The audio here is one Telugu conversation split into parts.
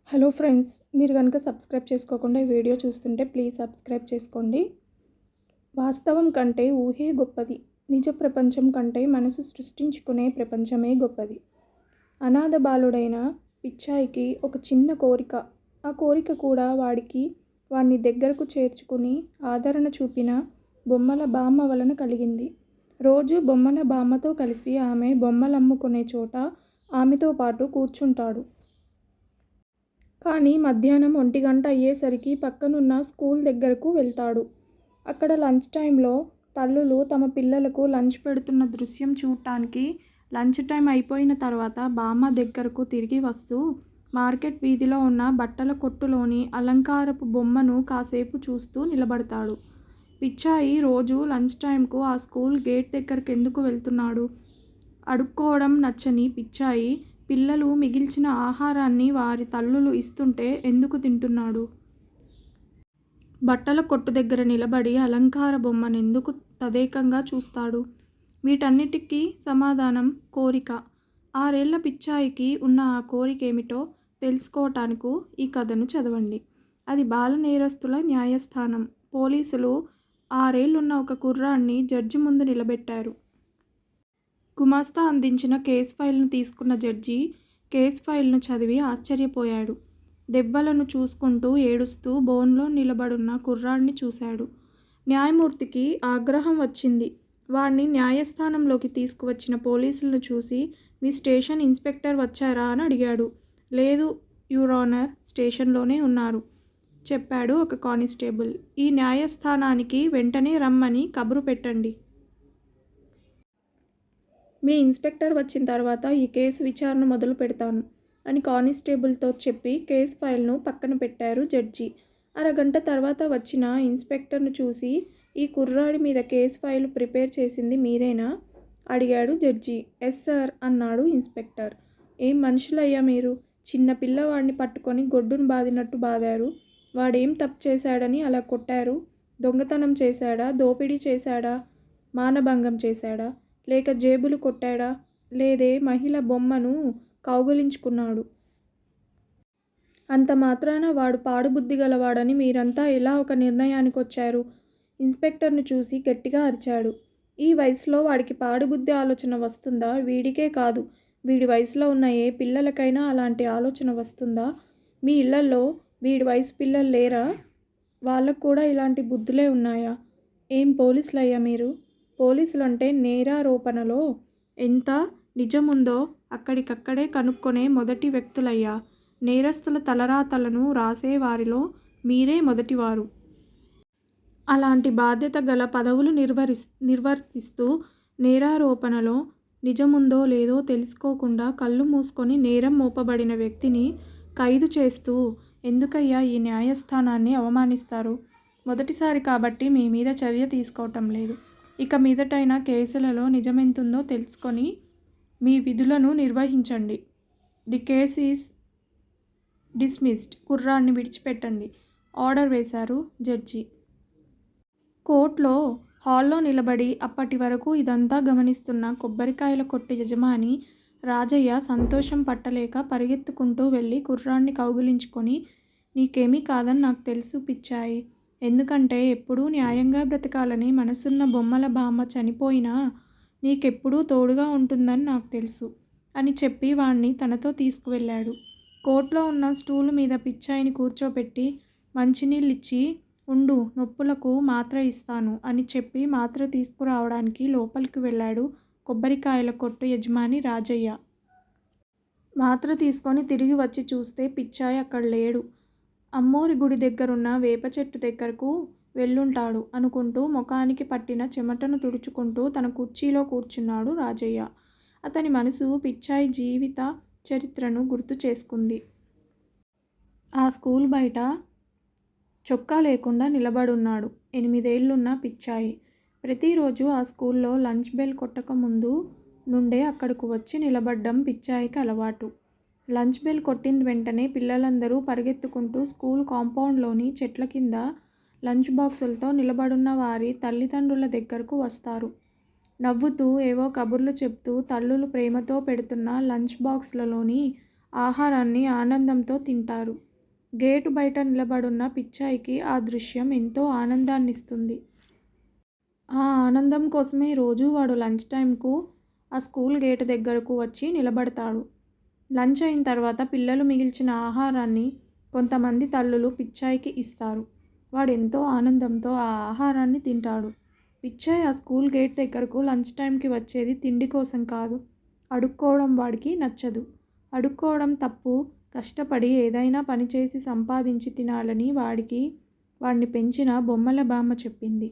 హలో ఫ్రెండ్స్, మీరు కనుక సబ్స్క్రైబ్ చేసుకోకుండా ఈ వీడియో చూస్తుంటే ప్లీజ్ సబ్స్క్రైబ్ చేసుకోండి. వాస్తవం కంటే ఊహే గొప్పది. నిజ ప్రపంచం కంటే మనసు సృష్టించుకునే ప్రపంచమే గొప్పది. అనాథ బాలుడైన పిచ్చాయికి ఒక చిన్న కోరిక. ఆ కోరిక కూడా వాడిని దగ్గరకు చేర్చుకుని ఆదరణ చూపిన బొమ్మల బామ్మ వలన కలిగింది. రోజు బొమ్మల బామ్మతో కలిసి ఆమె బొమ్మలమ్ముకునే చోట ఆమెతో పాటు కూర్చుంటాడు. కానీ మధ్యాహ్నం 1 గంట అయ్యేసరికి పక్కనున్న స్కూల్ దగ్గరకు వెళ్తాడు. అక్కడ లంచ్ టైంలో తల్లులు తమ పిల్లలకు లంచ్ పెడుతున్న దృశ్యం చూడటానికి లంచ్ టైం అయిపోయిన తర్వాత బామ్మ దగ్గరకు తిరిగి వస్తూ మార్కెట్ వీధిలో ఉన్న బట్టల కొట్టులోని అలంకారపు బొమ్మను కాసేపు చూస్తూ నిలబడతాడు. పిచ్చాయి రోజు లంచ్ టైంకు ఆ స్కూల్ గేట్ దగ్గరకు ఎందుకు వెళ్తున్నాడు? అడుక్కోవడం నచ్చని పిచ్చాయి పిల్లలు మిగిల్చిన ఆహారాన్ని వారి తల్లులు ఇస్తుంటే ఎందుకు తింటున్నాడు? బట్టల కొట్టు దగ్గర నిలబడి అలంకార బొమ్మనెందుకు తదేకంగా చూస్తాడు? వీటన్నిటికీ సమాధానం కోరిక. 6 ఏళ్ల పిచ్చాయికి ఉన్న ఆ కోరికేమిటో తెలుసుకోవటానికి ఈ కథను చదవండి. అది బాల నేరస్తుల న్యాయస్థానం. పోలీసులు 6 ఏళ్లున్న ఒక కుర్రాడిని జడ్జి ముందు నిలబెట్టారు. గుమాస్తా అందించిన కేసు ఫైల్ను తీసుకున్న జడ్జి కేసు ఫైల్ను చదివి ఆశ్చర్యపోయాడు. దెబ్బలను చూసుకుంటూ ఏడుస్తూ బోన్లో నిలబడున్న కుర్రాడిని చూశాడు. న్యాయమూర్తికి ఆగ్రహం వచ్చింది. వాడిని న్యాయస్థానంలోకి తీసుకువచ్చిన పోలీసులను చూసి, మీ స్టేషన్ ఇన్స్పెక్టర్ వచ్చారా అని అడిగాడు. లేదు యువర్ ఆనర్, స్టేషన్లోనే ఉన్నారు చెప్పాడు ఒక కానిస్టేబుల్. ఈ న్యాయస్థానానికి వెంటనే రమ్మని కబురు పెట్టండి. మీ ఇన్స్పెక్టర్ వచ్చిన తర్వాత ఈ కేసు విచారణ మొదలు పెడతాను అని కానిస్టేబుల్తో చెప్పి కేసు ఫైల్ను పక్కన పెట్టారు జడ్జి. అరగంట తర్వాత వచ్చిన ఇన్స్పెక్టర్ను చూసి, ఈ కుర్రాడి మీద కేసు ఫైల్ ప్రిపేర్ చేసింది మీరేనా అడిగాడు జడ్జి. ఎస్ సార్ అన్నాడు ఇన్స్పెక్టర్. ఏం మనుషులయ్యా మీరు? చిన్న పిల్లవాడిని పట్టుకొని గొడ్డును బాదినట్టు బాదారు. వాడేం తప్పు చేశాడని అలా కొట్టారు? దొంగతనం చేశాడా? దోపిడీ చేశాడా? మానభంగం చేశాడా? లేక జేబులు కొట్టాడా? లేదే మహిళ బొమ్మను కౌగిలించుకున్నాడు. అంత మాత్రాన వాడు పాడుబుద్ధి గలవాడని మీరంతా ఎలా ఒక నిర్ణయానికి వచ్చారు? ఇన్స్పెక్టర్ను చూసి గట్టిగా అరిచాడు. ఈ వయసులో వాడికి పాడుబుద్ధి ఆలోచన వస్తుందా? వీడికే కాదు, వీడి వయసులో ఉన్న ఏ పిల్లలకైనా అలాంటి ఆలోచన వస్తుందా? మీ ఇళ్లల్లో వీడి వయసు పిల్లలు లేరా? వాళ్ళకు కూడా ఇలాంటి బుద్ధులే ఉన్నాయా? ఏం పోలీసులయ్యా మీరు? పోలీసులంటే నేరారోపణలో ఎంత నిజముందో అక్కడికక్కడే కనుక్కొనే మొదటి వ్యక్తులయ్యా. నేరస్తుల తలరాతలను రాసే వారిలో మీరే మొదటివారు. అలాంటి బాధ్యత గల పదవులు నిర్వర్తిస్తూ నేరారోపణలో నిజముందో లేదో తెలుసుకోకుండా కళ్ళు మూసుకొని నేరం మోపబడిన వ్యక్తిని ఖైదు చేస్తూ ఎందుకయ్యా ఈ న్యాయస్థానాన్ని అవమానిస్తారు? మొదటిసారి కాబట్టి మీ మీద చర్య తీసుకోవటం లేదు. ఇక మీదటైనా కేసులలో నిజమెంతుందో తెలుసుకొని మీ విధులను నిర్వహించండి. The case is dismissed. కుర్రాడిని విడిచిపెట్టండి ఆర్డర్ వేశారు జడ్జి. కోర్టులో హాల్లో నిలబడి అప్పటి వరకు ఇదంతా గమనిస్తున్న కొబ్బరికాయల కొట్టు యజమాని రాజయ్య సంతోషం పట్టలేక పరిగెత్తుకుంటూ వెళ్ళి కుర్రాడిని కౌగిలించుకొని, నీకేమీ కాదని నాకు తెలుసు పిచ్చాయి. ఎందుకంటే ఎప్పుడూ న్యాయంగా బ్రతకాలని మనసున్న బొమ్మల బామ్మ చనిపోయినా నీకెప్పుడూ తోడుగా ఉంటుందని నాకు తెలుసు అని చెప్పి వాణ్ణి తనతో తీసుకువెళ్ళాడు. కోర్టులో ఉన్న స్టూలు మీద పిచ్చాయిని కూర్చోపెట్టి మంచినీళ్ళిచ్చి, ఉండు నొప్పులకు మాత్ర ఇస్తాను అని చెప్పి మాత్ర తీసుకురావడానికి లోపలికి వెళ్ళాడు కొబ్బరికాయల కొట్టు యజమాని రాజయ్య. మాత్ర తీసుకొని తిరిగి వచ్చి చూస్తే పిచ్చాయి అక్కడ లేడు. అమ్మోరి గుడి దగ్గరున్న వేప చెట్టు దగ్గరకు వెళ్ళుంటాడు అనుకుంటూ ముఖానికి పట్టిన చెమటను తుడుచుకుంటూ తన కుర్చీలో కూర్చున్నాడు రాజయ్య. అతని మనసు పిచ్చాయి జీవిత చరిత్రను గుర్తు చేసుకుంది. ఆ స్కూల్ బయట చొక్కా లేకుండా నిలబడున్నాడు 8 ఏళ్లున్న పిచ్చాయి. ప్రతిరోజు ఆ స్కూల్లో లంచ్ బెల్ కొట్టక ముందు నుండే అక్కడకు వచ్చి నిలబడ్డం పిచ్చాయికి అలవాటు. లంచ్ బెల్ కొట్టిన వెంటనే పిల్లలందరూ పరిగెత్తుకుంటూ స్కూల్ కాంపౌండ్లోని చెట్ల కింద లంచ్ బాక్సులతో నిలబడున్న వారి తల్లిదండ్రుల దగ్గరకు వస్తారు. నవ్వుతూ ఏవో కబుర్లు చెప్తూ తల్లులు ప్రేమతో పెడుతున్న లంచ్ బాక్సులలోని ఆహారాన్ని ఆనందంతో తింటారు. గేటు బయట నిలబడున్న పిచ్చాయికి ఆ దృశ్యం ఎంతో ఆనందాన్నిస్తుంది. ఆ ఆనందం కోసమే రోజూ వాడు లంచ్ టైంకు ఆ స్కూల్ గేటు దగ్గరకు వచ్చి నిలబడతాడు. లంచ్ అయిన తర్వాత పిల్లలు మిగిల్చిన ఆహారాన్ని కొంతమంది తల్లులు పిచ్చాయికి ఇస్తారు. వాడు ఎంతో ఆనందంతో ఆ ఆహారాన్ని తింటాడు. పిచ్చాయి ఆ స్కూల్ గేట్ దగ్గరకు లంచ్ టైంకి వచ్చేది తిండి కోసం కాదు. అడుక్కోవడం వాడికి నచ్చదు. అడుక్కోవడం తప్పు. కష్టపడి ఏదైనా పనిచేసి సంపాదించి తినాలని వాడిని పెంచిన బొమ్మల బామ్మ చెప్పింది.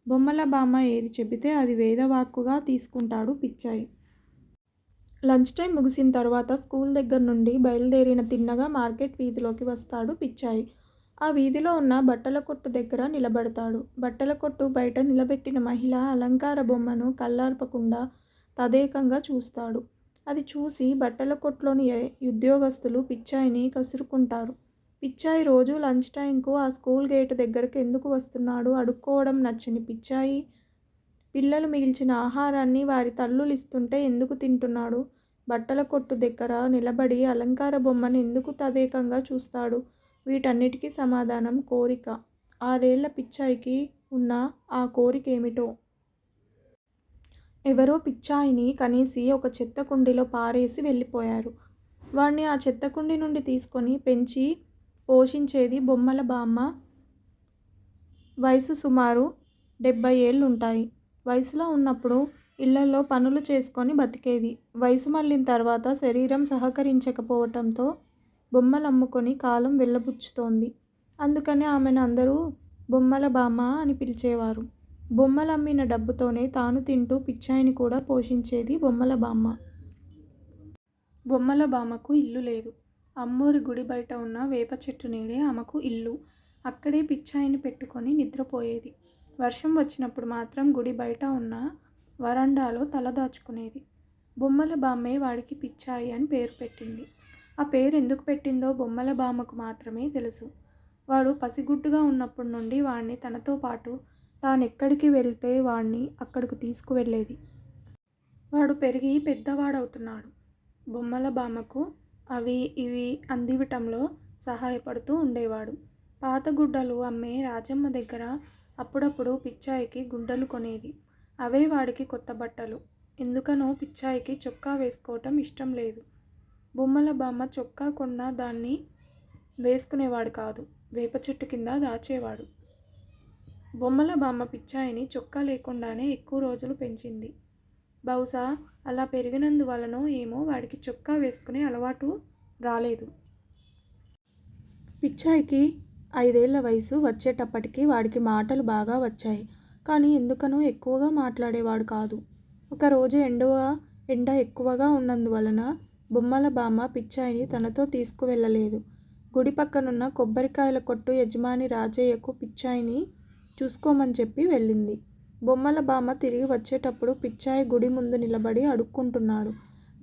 బొమ్మల బామ్మ ఏది చెబితే అది వేదవాక్కుగా తీసుకుంటాడు పిచ్చాయి. లంచ్ టైం ముగిసిన తర్వాత స్కూల్ దగ్గర నుండి బయలుదేరిన తిన్నగా మార్కెట్ వీధిలోకి వస్తాడు పిచ్చాయి. ఆ వీధిలో ఉన్న బట్టల కొట్టు దగ్గర నిలబడతాడు. బట్టల కొట్టు బయట నిలబెట్టిన మహిళ అలంకార బొమ్మను కళ్ళార్పకుండా తదేకంగా చూస్తాడు. అది చూసి బట్టల కొట్టులోని ఉద్యోగస్తులు పిచ్చాయిని కసురుకుంటారు. పిచ్చాయి రోజు లంచ్ టైంకు ఆ స్కూల్ గేటు దగ్గరకు ఎందుకు వస్తున్నాడు? అడుక్కోవడం నచ్చని పిచ్చాయి పిల్లలు మిగిల్చిన ఆహారాన్ని వారి తల్లులు ఇస్తుంటే ఎందుకు తింటున్నాడు? బట్టల కొట్టు దగ్గర నిలబడి అలంకార బొమ్మను ఎందుకు తదేకంగా చూస్తాడు? వీటన్నిటికీ సమాధానం కోరిక. 6 ఏళ్ల పిచ్చాయికి ఉన్న ఆ కోరిక ఏమిటో? ఎవరో పిచ్చాయిని కనేసి ఒక చెత్త కుండీలో పారేసి వెళ్ళిపోయారు. వాణ్ణి ఆ చెత్త కుండీ నుండి తీసుకొని పెంచి పోషించేది బొమ్మల బామ్మ. వయసు సుమారు 70 ఏళ్లుంటాయి. వయసులో ఉన్నప్పుడు ఇళ్లల్లో పనులు చేసుకొని బతికేది. వయసు మళ్ళిన తర్వాత శరీరం సహకరించకపోవటంతో బొమ్మలమ్ముకొని కాలం వెళ్ళబుచ్చుతోంది. అందుకని ఆమెను అందరూ బొమ్మల బామ్మ అని పిలిచేవారు. బొమ్మలమ్మిన డబ్బుతోనే తాను తింటూ పిచ్చాయిని కూడా పోషించేది బొమ్మల బామ్మ. బొమ్మల బామ్మకు ఇల్లు లేదు. అమ్మూరి గుడి బయట ఉన్న వేప చెట్టు నీడే ఆమెకు ఇల్లు. అక్కడే పిచ్చాయిని పెట్టుకొని నిద్రపోయేది. వర్షం వచ్చినప్పుడు మాత్రం గుడి బయట ఉన్న వరండాలో తలదాచుకునేది. బొమ్మల బామ్మే వాడికి పిచ్చాయి అని పేరు పెట్టింది. ఆ పేరు ఎందుకు పెట్టిందో బొమ్మల బామ్మకు మాత్రమే తెలుసు. వాడు పసిగుడ్డుగా ఉన్నప్పటి నుండి వాడిని తనతో పాటు తానెక్కడికి వెళ్తే వాడిని అక్కడకు తీసుకువెళ్ళేది. వాడు పెరిగి పెద్దవాడవుతున్నాడు. బొమ్మల బామ్మకు అవి ఇవి అందివ్వటంలో సహాయపడుతూ ఉండేవాడు. పాత గుడ్డలు అమ్మే రాజమ్మ దగ్గర అప్పుడప్పుడు పిచ్చాయికి గుడ్డలు కొనేది. అవే వాడికి కొత్త బట్టలు. ఎందుకనో పిచ్చాయికి చొక్కా వేసుకోవటం ఇష్టం లేదు. బొమ్మల బామ్మ చొక్కా కొన్నా దాన్ని వేసుకునేవాడు కాదు. వేప చెట్టు కింద దాచేవాడు. బొమ్మల బామ్మ పిచ్చాయిని చొక్కా లేకుండానే ఎక్కువ రోజులు పెంచింది. బహుశా అలా పెరిగినందువలనో ఏమో వాడికి చొక్కా వేసుకునే అలవాటు రాలేదు. పిచ్చాయికి 5 ఏళ్ల వయసు వచ్చేటప్పటికి వాడికి మాటలు బాగా వచ్చాయి. కానీ ఎందుకనో ఎక్కువగా మాట్లాడేవాడు కాదు. ఒకరోజు ఎండ ఎక్కువగా ఉన్నందువలన బొమ్మల బామ్మ పిచ్చాయిని తనతో తీసుకువెళ్ళలేదు. గుడి పక్కనున్న కొబ్బరికాయల కొట్టు యజమాని రాజయ్యకు పిచ్చాయిని చూసుకోమని చెప్పి వెళ్ళింది. బొమ్మల బామ్మ తిరిగి వచ్చేటప్పుడు పిచ్చాయి గుడి ముందు నిలబడి అడుక్కుంటున్నాడు.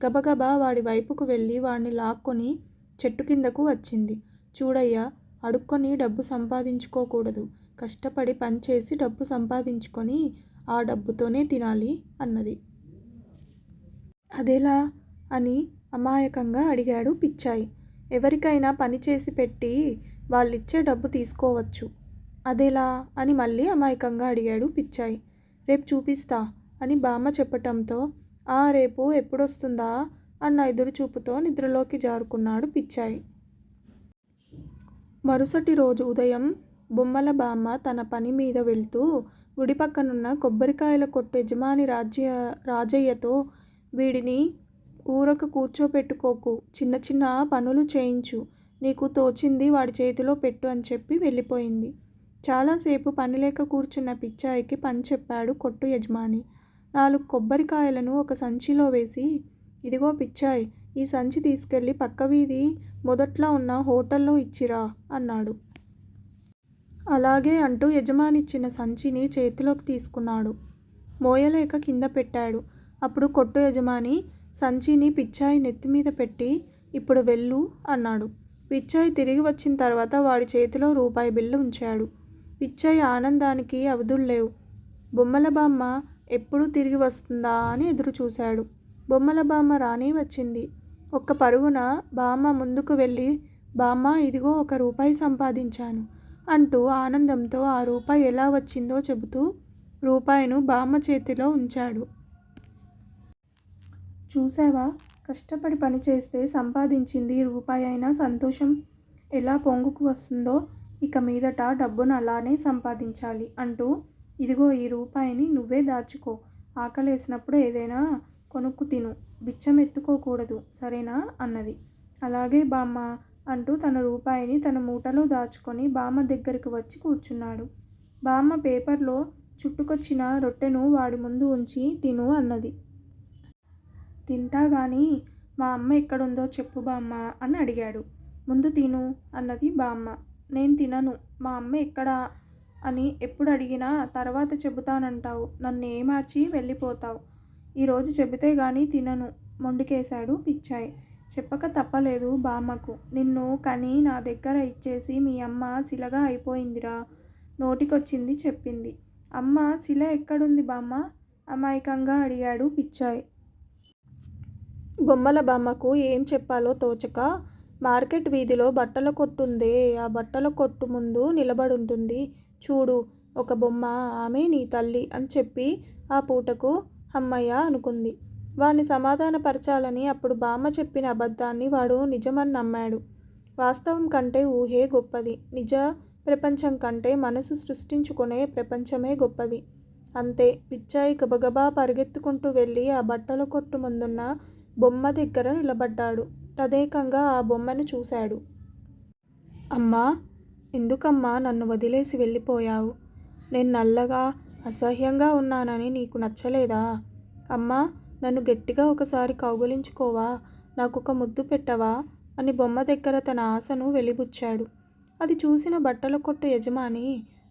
గబగబా వాడి వైపుకు వెళ్ళి వాడిని లాక్కొని చెట్టు కిందకు వచ్చింది. చూడయ్యా, అడుక్కొని డబ్బు సంపాదించుకోకూడదు. కష్టపడి పనిచేసి డబ్బు సంపాదించుకొని ఆ డబ్బుతోనే తినాలి అన్నది. అదెలా అని అమాయకంగా అడిగాడు పిచ్చాయి. ఎవరికైనా పని చేసి పెట్టి వాళ్ళిచ్చే డబ్బు తీసుకోవచ్చు. అదెలా అని మళ్ళీ అమాయకంగా అడిగాడు పిచ్చాయి. రేపు చూపిస్తా అని బామ్మ చెప్పటంతో రేపు ఎప్పుడొస్తుందా అన్న ఎదురుచూపుతో నిద్రలోకి జారుకున్నాడు పిచ్చాయి. మరుసటి రోజు ఉదయం బొమ్మల బామ్మ తన పని మీద వెళ్తూ గుడి పక్కనున్న కొబ్బరికాయల కొట్టు యజమాని రాజయ్యతో వీడిని ఊరక కూర్చోపెట్టుకోకు, చిన్న చిన్న పనులు చేయించు, నీకు తోచింది వాడి చేతిలో పెట్టు అని చెప్పి వెళ్ళిపోయింది. చాలాసేపు పనిలేక కూర్చున్న పిచ్చాయికి పని చెప్పాడు కొట్టు యజమాని. 4 కొబ్బరికాయలను ఒక సంచిలో వేసి, ఇదిగో పిచ్చాయి, ఈ సంచి తీసుకెళ్ళి పక్క వీధి మొదట్లో ఉన్న హోటల్లో ఇచ్చిరా అన్నాడు. అలాగే అంటూ యజమానిచ్చిన సంచిని చేతిలోకి తీసుకున్నాడు. మోయలేక కింద పెట్టాడు. అప్పుడు కొట్టు యజమాని సంచిని పిచ్చాయి నెత్తిమీద పెట్టి, ఇప్పుడు వెళ్ళు అన్నాడు. పిచ్చాయి తిరిగి వచ్చిన తర్వాత వాడి చేతిలో రూపాయి బిళ్ళ ఉంచాడు. పిచ్చాయి ఆనందానికి అవధుల్లేవు. బొమ్మల బామ్మ ఎప్పుడు తిరిగి వస్తుందా అని ఎదురు చూశాడు. బొమ్మల బామ్మ రానే వచ్చింది. ఒక్క పరుగున బామ్మ ముందుకు వెళ్ళి, బామ్మ ఇదిగో ₹1 సంపాదించాను అంటూ ఆనందంతో ఆ రూపాయి ఎలా వచ్చిందో చెబుతూ రూపాయిను బామ్మ చేతిలో ఉంచాడు. చూసావా, కష్టపడి పనిచేస్తే సంపాదించింది రూపాయి అయినా సంతోషం ఎలా పొంగుకు వస్తుందో. ఇక మీదట డబ్బును అలానే సంపాదించాలి అంటూ, ఇదిగో ఈ రూపాయిని నువ్వే దాచుకో. ఆకలేసినప్పుడు ఏదైనా కొనుక్కు తిను, బిచ్చం ఎత్తుకోకూడదు సరేనా అన్నది. అలాగే బామ్మ అంటూ తన రూపాయిని తన మూటలో దాచుకొని బామ్మ దగ్గరికి వచ్చి కూర్చున్నాడు. బామ్మ పేపర్లో చుట్టుకొచ్చిన రొట్టెను వాడి ముందు ఉంచి తిను అన్నది. తింటా గాని మా అమ్మ ఎక్కడుందో చెప్పు బామ్మ అని అడిగాడు. ముందు తిను అన్నది బామ్మ. నేను తినను, మా అమ్మ ఎక్కడా అని ఎప్పుడు అడిగినా తర్వాత చెబుతానంటావు, నన్ను ఏమార్చి వెళ్ళిపోతావు. ఈరోజు చెబితే గాని తినను మొండికేశాడు పిచ్చాయ్. చెప్పక తప్పలేదు బామ్మకు. నిన్ను కని నా దగ్గర ఇచ్చేసి మీ అమ్మ శిలగా అయిపోయిందిరా. నోటికొచ్చింది చెప్పింది. అమ్మ శిల ఎక్కడుంది బామ్మ అమాయకంగా అడిగాడు పిచ్చాయ్. బొమ్మల బామ్మకు ఏం చెప్పాలో తోచక, మార్కెట్ వీధిలో బట్టల కొట్టుందే, ఆ బట్టల కొట్టు ముందు నిలబడుంటుంది చూడు ఒక బొమ్మ, ఆమె నీ తల్లి అని చెప్పి ఆ పూటకు హమ్మయ్య అనుకుంది. వాణ్ణి సమాధానపరచాలని అప్పుడు బామ్మ చెప్పిన అబద్ధాన్ని వాడు నిజమని నమ్మాడు. వాస్తవం కంటే ఊహే గొప్పది. నిజ ప్రపంచం కంటే మనసు సృష్టించుకునే ప్రపంచమే గొప్పది. అంతే. పిచ్చాయి గబగబా పరిగెత్తుకుంటూ వెళ్ళి ఆ బట్టల కొట్టు ముందున్న బొమ్మ దగ్గర నిలబడ్డాడు. తదేకంగా ఆ బొమ్మను చూశాడు. అమ్మా, ఎందుకమ్మా నన్ను వదిలేసి వెళ్ళిపోయావు? నేను నల్లగా అసహ్యంగా ఉన్నానని నీకు నచ్చలేదా? అమ్మా, నన్ను గట్టిగా ఒకసారి కౌగిలించుకోవా, నాకొక ముద్దు పెట్టవా అని బొమ్మ దగ్గర తన ఆశను వెలిబుచ్చాడు. అది చూసిన బట్టల కొట్టు యజమాని,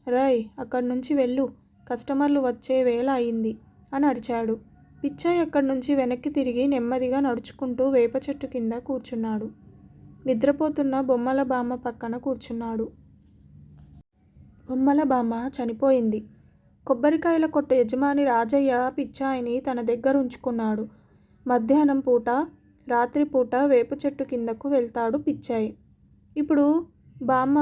రేయ్ అక్కడి నుంచి వెళ్ళు, కస్టమర్లు వచ్చే వేళ అయింది అని అరిచాడు. పిచ్చాయి అక్కడి నుంచి వెనక్కి తిరిగి నెమ్మదిగా నడుచుకుంటూ వేప చెట్టు కింద కూర్చున్నాడు. నిద్రపోతున్న బొమ్మల బామ్మ పక్కన కూర్చున్నాడు. బొమ్మల బామ్మ చనిపోయింది. కొబ్బరికాయల కొట్టు యజమాని రాజయ్య పిచ్చాయిని తన దగ్గర ఉంచుకున్నాడు. మధ్యాహ్నం పూట, రాత్రిపూట వేప చెట్టు కిందకు వెళ్తాడు పిచ్చాయి. ఇప్పుడు బామ్మ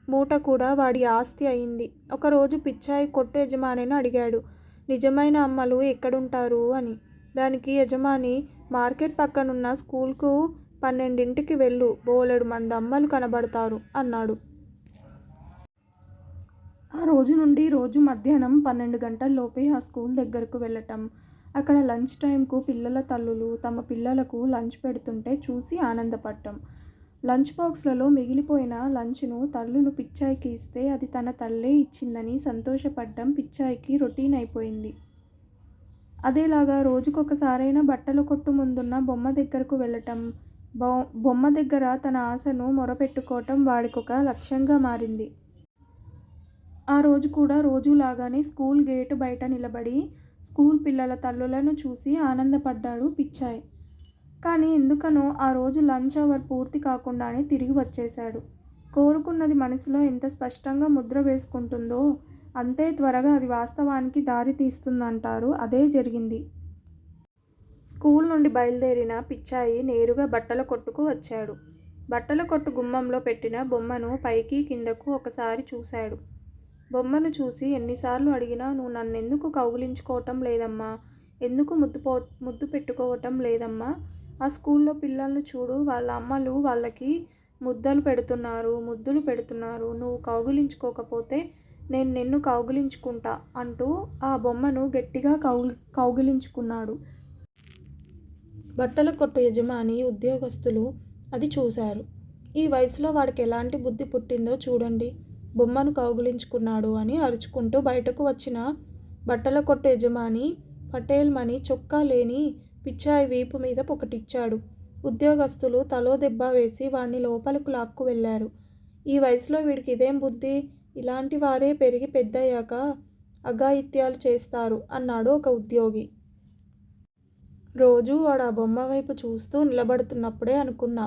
మూట కూడా వాడి ఆస్తి అయింది. ఒకరోజు పిచ్చాయి కొట్టు యజమానిని అడిగాడు, నిజమైన అమ్మలు ఎక్కడుంటారు అని. దానికి యజమాని, మార్కెట్ పక్కనున్న స్కూల్కు 12ంటికి వెళ్ళు, బోలెడు మంది అమ్మలు కనబడతారు అన్నాడు. ఆ రోజు నుండి రోజు మధ్యాహ్నం 12 గంటల్లోపే ఆ స్కూల్ దగ్గరకు వెళ్ళటం, అక్కడ లంచ్ టైంకు పిల్లల తల్లులు తమ పిల్లలకు లంచ్ పెడుతుంటే చూసి ఆనందపడటం, లంచ్ బాక్స్లలో మిగిలిపోయిన లంచ్ను తల్లులు పిచ్చాయికి ఇస్తే అది తన తల్లే ఇచ్చిందని సంతోషపడ్డం పిచ్చాయికి రొటీన్ అయిపోయింది. అదేలాగా రోజుకొకసారైనా బట్టల కొట్టు ముందున్న బొమ్మ దగ్గరకు వెళ్ళటం, బొమ్మ దగ్గర తన ఆశను మొరపెట్టుకోవటం వాడికొక లక్ష్యంగా మారింది. ఆ రోజు కూడా రోజులాగానే స్కూల్ గేటు బయట నిలబడి స్కూల్ పిల్లల తల్లులను చూసి ఆనందపడ్డాడు పిచ్చాయ్. కానీ ఎందుకనో ఆ రోజు లంచ్ అవర్ పూర్తి కాకుండానే తిరిగి వచ్చేశాడు. కోరుకున్నది మనసులో ఎంత స్పష్టంగా ముద్ర వేసుకుంటుందో అంతే త్వరగా అది వాస్తవానికి దారి తీస్తుందంటారు. అదే జరిగింది. స్కూల్ నుండి బయలుదేరిన పిచ్చాయి నేరుగా బట్టల కొట్టుకు వచ్చాడు. బట్టల కొట్టు గుమ్మంలో పెట్టిన బొమ్మను పైకి కిందకు ఒకసారి చూశాడు. బొమ్మను చూసి ఎన్నిసార్లు అడిగినా, నువ్వు నన్నెందుకు కౌగిలించుకోవటం లేదమ్మా, ఎందుకు ముద్దు పెట్టుకోవటం లేదమ్మా, ఆ స్కూల్లో పిల్లలను చూడు, వాళ్ళ అమ్మలు వాళ్ళకి ముద్దులు పెడుతున్నారు, నువ్వు కౌగిలించుకోకపోతే నేను నిన్ను కౌగిలించుకుంటా అంటూ ఆ బొమ్మను గట్టిగా కౌగిలించుకున్నాడు. బట్టల కొట్టు యజమాని, ఉద్యోగస్తులు అది చూశారు. ఈ వయసులో వాడికి ఎలాంటి బుద్ధి పుట్టిందో చూడండి, బొమ్మను కౌగిలించుకున్నాడు అని అరుచుకుంటూ బయటకు వచ్చిన బట్టల కొట్టు యజమాని పటేల్ మని చొక్కా లేని పిచ్చాయి వీపు మీద ఒకటిచ్చాడు. ఉద్యోగస్తులు తలో దెబ్బ వేసి వాణ్ణి లోపలకు లాక్కు వెళ్ళారు. ఈ వయసులో వీడికి ఇదేం బుద్ధి, ఇలాంటి వారే పెరిగి పెద్దయ్యాక అఘాయిత్యాలు చేస్తారు అన్నాడు ఒక ఉద్యోగి. రోజూ వాడు ఆ బొమ్మ వైపు చూస్తూ నిలబడుతున్నప్పుడే అనుకున్నా,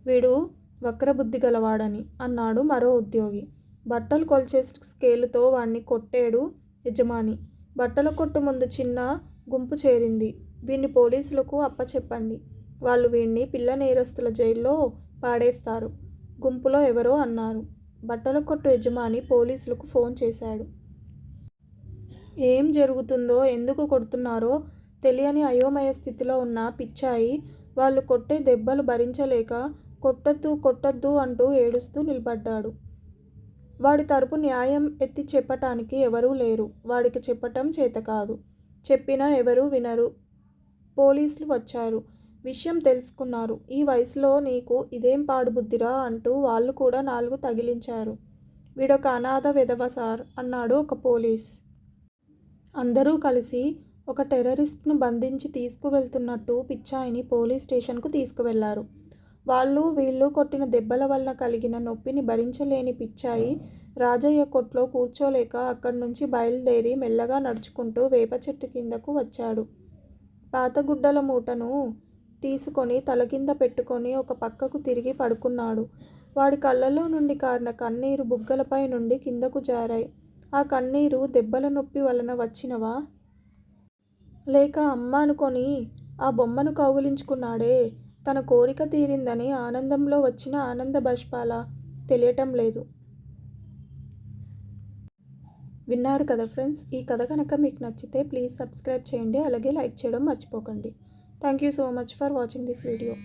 వీడు వక్రబుద్ధి గలవాడని అన్నాడు మరో ఉద్యోగి. బట్టలు కొల్చే స్కేలుతో వాణ్ణి కొట్టేడు యజమాని. బట్టల కొట్టు ముందు చిన్న గుంపు చేరింది. వీణ్ణి పోలీసులకు అప్పచెప్పండి, వాళ్ళు వీణ్ణి పిల్ల నేరస్తుల జైల్లో పాడేస్తారు, గుంపులో ఎవరో అన్నారు. బట్టల కొట్టు యజమాని పోలీసులకు ఫోన్ చేశాడు. ఏం జరుగుతుందో, ఎందుకు కొడుతున్నారో తెలియని అయోమయ స్థితిలో ఉన్న పిచ్చాయి వాళ్ళు కొట్టే దెబ్బలు భరించలేక కొట్టొద్దు కొట్టొద్దు అంటూ ఏడుస్తూ నిలబడ్డాడు. వాడి తరపు న్యాయం ఎత్తి చెప్పటానికి ఎవరూ లేరు. వాడికి చెప్పటం చేతకాదు. చెప్పినా ఎవరూ వినరు. పోలీసులు వచ్చారు. విషయం తెలుసుకున్నారు. ఈ వయసులో నీకు ఇదేం పాడుబుద్ధిరా అంటూ వాళ్ళు కూడా నాలుగు తగిలించారు. వీడొక అనాథ వెధవ సార్ అన్నాడు ఒక పోలీస్. అందరూ కలిసి ఒక టెర్రరిస్ట్ను బంధించి తీసుకువెళ్తున్నట్టు పిచ్చాయిని పోలీస్ స్టేషన్కు తీసుకువెళ్లారు. వాళ్ళు వీళ్ళు కొట్టిన దెబ్బల వల్ల కలిగిన నొప్పిని భరించలేని పిచ్చాయి రాజయ్య కొట్లో కూర్చోలేక అక్కడి నుంచి బయలుదేరి మెల్లగా నడుచుకుంటూ వేప చెట్టు కిందకు వచ్చాడు. పాత గుడ్డల మూటను తీసుకొని తల కింద పెట్టుకొని ఒక పక్కకు తిరిగి పడుకున్నాడు. వాడి కళ్ళలో నుండి కారిన కన్నీరు బుగ్గలపై నుండి కిందకు జారాయి. ఆ కన్నీరు దెబ్బల నొప్పి వలన వచ్చినవా, లేక అమ్మ అనుకొని ఆ బొమ్మను కౌగిలించుకున్నాడే తన కోరిక తీరిందని ఆనందంలో వచ్చిన ఆనంద బాష్పాలా తెలియటం లేదు. విన్నారు కదా ఫ్రెండ్స్. ఈ కథ కనుక మీకు నచ్చితే ప్లీజ్ సబ్స్క్రైబ్ చేయండి, అలాగే లైక్ చేయడం మర్చిపోకండి. Thank you so much for watching this video.